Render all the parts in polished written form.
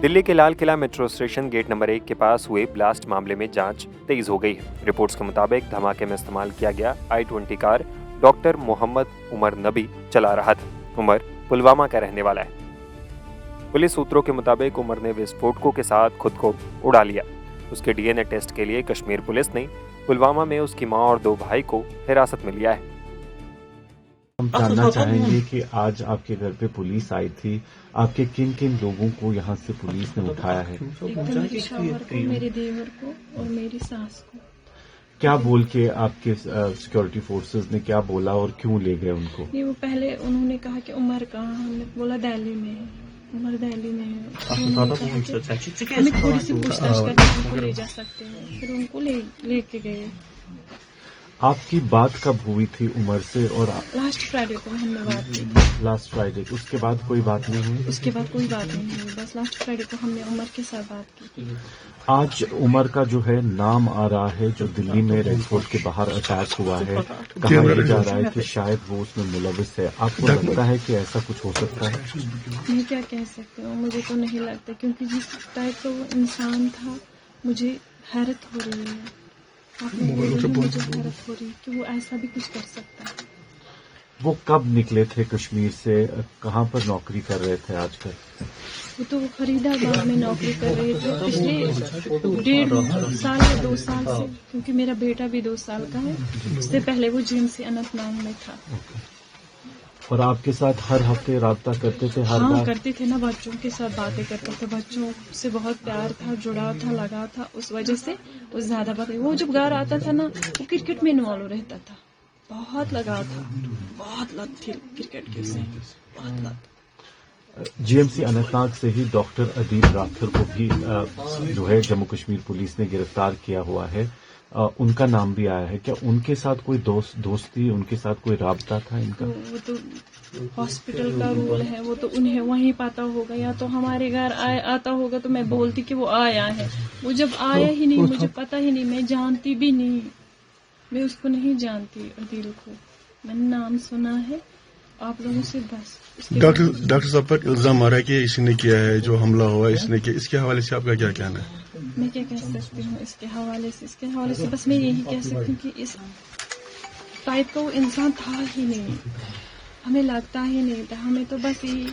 दिल्ली के Lal Qila metro station gate number 1 के पास हुए ब्लास्ट मामले में जांच तेज हो गई है। रिपोर्ट्स के मुताबिक धमाके में इस्तेमाल किया गया i20 car doctor Mohammad Umar नबी चला रहा था। उमर पुलवामा का रहने वाला है। पुलिस सूत्रों के मुताबिक उमर ने विस्फोटकों के साथ खुद को उड़ा लिया। उसके डीएनए टेस्ट के लिए कश्मीर पुलिस ने पुलवामा में उसकी मां और 2 भाई को हिरासत में लिया है। हम जानना चाहेंगे कि आज आपके घर पे पुलिस आई थी, आपके किन किन लोगों को यहाँ से पुलिस ने उठाया है? मेरे शौहर को, मेरे देवर को और मेरी सास को। क्या बोल के आपके सिक्योरिटी फोर्सेस ने क्या बोला और क्यों ले गए उनको? नहीं, वो पहले उन्होंने कहा कि उमर कहाँ, हमने बोला दिल्ली में है, उमर दिल्ली में है। हमें थोड़ी सी पूछताछ करके उनको ले जा सकते हैं, फिर उनको लेके गए। आपकी बात कब हुई थी उमर से? और लास्ट फ्राइडे को हमने बात की थी। लास्ट फ्राइडे, उसके बाद कोई बात नहीं हुई? उसके बाद कोई बात नहीं हुई, बस लास्ट फ्राइडे को हमने उमर के साथ बात की थी। आज उमर का जो है नाम आ रहा है, जो दिल्ली में रेड फोर्ट के बाहर अटैक हुआ है, कहा यह जा रहा है कि शायद वो उसमें मुलविस है। आपको लगता है कि ऐसा कुछ हो सकता है? मैं क्या कह सकती हूँ, मुझे तो नहीं लगता, क्योंकि जिस टाइप का वो इंसान था, मुझे हैरत हो रही है। मुझे हैरत हो रही है कि वो ऐसा भी कुछ कर सकता है। वो कब निकले थे कश्मीर से? कहाँ पर नौकरी कर रहे थे आजकल? वो तो फरीदाबाद में नौकरी कर रहे थे पिछले 1.5 साल या 2 साल से, क्योंकि मेरा बेटा भी 2 साल का है। उससे पहले वो GMC अनंतनाग में था। और आपके साथ हर हफ्ते राब्ता करते थे? हर बार करते थे ना, बच्चों के साथ बातें करते थे, बच्चों से बहुत प्यार था, जुड़ाव था, लगाव था, उस वजह से वो ज्यादा बातें। वो जब घर आता था ना, वो क्रिकेट में इन्वॉल्व रहता था, बहुत लगाव था, बहुत लत थी क्रिकेट की उसे, बहुत लत। GMC अनंतनाग से ही डॉक्टर अदील राठौर को भी जो है जम्मू कश्मीर पुलिस ने गिरफ्तार किया हुआ है। उनका नाम भी आया है। क्या उनके साथ कोई दोस्ती, उनके साथ कोई राब्ता था इनका? वो तो हॉस्पिटल का रूल है, वो तो उन्हें वहीं पता होगा, या तो हमारे घर आता होगा तो मैं बोलती कि वो आया है। वो जब आया ही नहीं, मुझे पता ही नहीं, मैं जानती भी नहीं, मैं उसको नहीं जानती अदील को। मैंने नाम सुना है आप लोगों से बस। डॉक्टर साहब पर इल्जाम आ रहा है कि इसी ने किया है, जो हमला हुआ इसने किया। इसके हवाले से आपका क्या कहना है? मैं क्या कह सकती हूँ इसके हवाले से बस मैं यही कह सकती हूँ कि इस टाइप का वो इंसान था ही नहीं, हमें लगता ही नहीं था। हमें तो बस यही,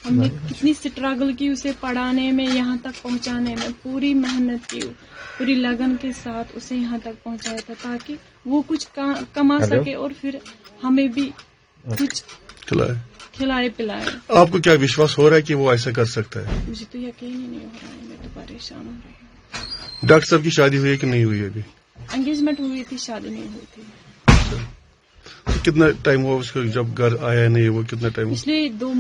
हमने कितनी स्ट्रगल की उसे पढ़ाने में, यहाँ तक पहुँचाने में, पूरी मेहनत की, पूरी लगन के साथ उसे यहाँ तक पहुँचाया था, ताकि वो कुछ कमा सके और फिर हमें भी कुछ खिलाए पिलाए। आपको क्या विश्वास हो रहा है कि वो ऐसा कर सकता है? मुझे तो यकीन ही नहीं हो रहा है, मैं तो परेशान हो रही हूँ। डॉक्टर साहब की शादी हुई है कि नहीं हुई है? अभी एंगेजमेंट हुई थी, शादी नहीं हुई थी। तो कितना टाइम हुआ उसको जब घर आया नहीं? वो कितना टाइम? पिछले 2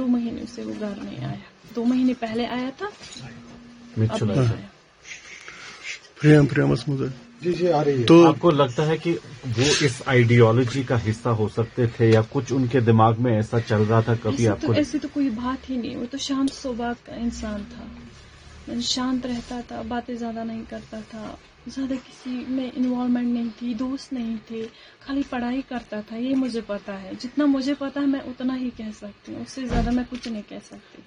महीने से वो घर नहीं आया। 2 महीने पहले आया था, अब नहीं आया। प्रिया आ रही है। तो आपको लगता है कि वो इस आइडियोलॉजी का हिस्सा हो सकते थे, या कुछ उनके दिमाग में ऐसा चल रहा था कभी? आपको ऐसी तो कोई बात ही नहीं। वो तो शांत स्वभाव का इंसान था, शांत रहता था, बातें ज्यादा नहीं करता था, ज्यादा किसी में इन्वॉल्वमेंट नहीं थी, दोस्त नहीं थे, खाली पढ़ाई करता था। ये मुझे पता है, जितना मुझे पता है मैं उतना ही कह सकती हूँ, उससे ज्यादा मैं कुछ नहीं कह सकती।